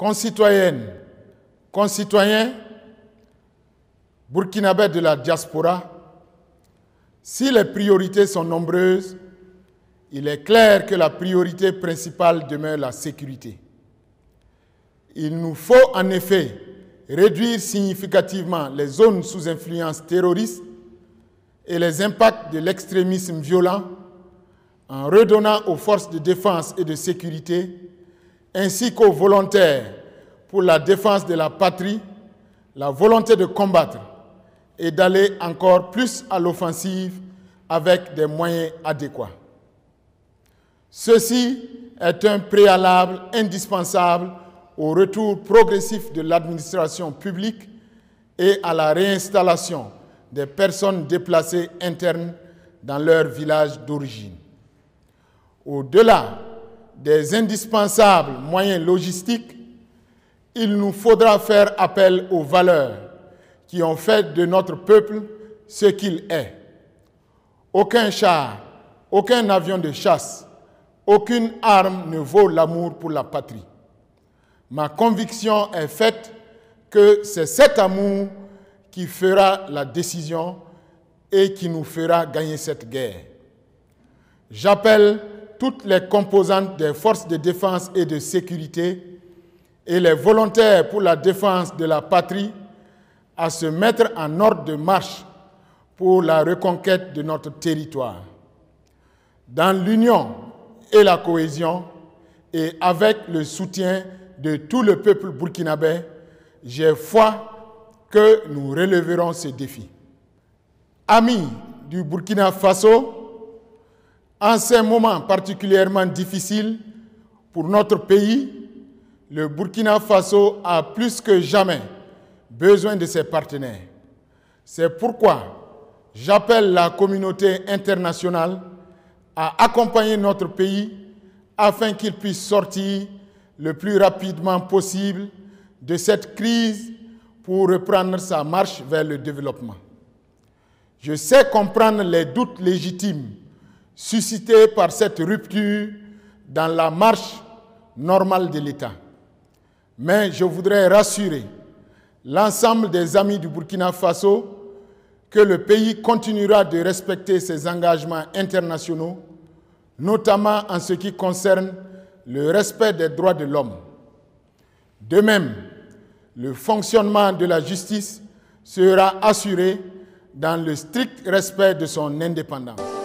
Concitoyennes, concitoyens, burkinabés de la diaspora, si les priorités sont nombreuses, il est clair que la priorité principale demeure la sécurité. Il nous faut en effet réduire significativement les zones sous influence terroriste et les impacts de l'extrémisme violent en redonnant aux forces de défense et de sécurité ainsi qu'aux volontaires pour la défense de la patrie la volonté de combattre et d'aller encore plus à l'offensive avec des moyens adéquats. Ceci est un préalable indispensable au retour progressif de l'administration publique et à la réinstallation des personnes déplacées internes dans leur village d'origine. Au-delà des indispensables moyens logistiques, il nous faudra faire appel aux valeurs qui ont fait de notre peuple ce qu'il est. Aucun char, aucun avion de chasse, aucune arme ne vaut l'amour pour la patrie. Ma conviction est faite que c'est cet amour qui fera la décision et qui nous fera gagner cette guerre. J'appelle toutes les composantes des forces de défense et de sécurité et les volontaires pour la défense de la patrie à se mettre en ordre de marche pour la reconquête de notre territoire. Dans l'union et la cohésion et avec le soutien de tout le peuple burkinabé, j'ai foi que nous relèverons ce défi. Amis du Burkina Faso, en ces moments particulièrement difficiles pour notre pays, le Burkina Faso a plus que jamais besoin de ses partenaires. C'est pourquoi j'appelle la communauté internationale à accompagner notre pays afin qu'il puisse sortir le plus rapidement possible de cette crise pour reprendre sa marche vers le développement. Je sais comprendre les doutes légitimes suscités par cette rupture dans la marche normale de l'État. Mais je voudrais rassurer l'ensemble des amis du Burkina Faso que le pays continuera de respecter ses engagements internationaux, notamment en ce qui concerne le respect des droits de l'homme. De même, le fonctionnement de la justice sera assuré dans le strict respect de son indépendance.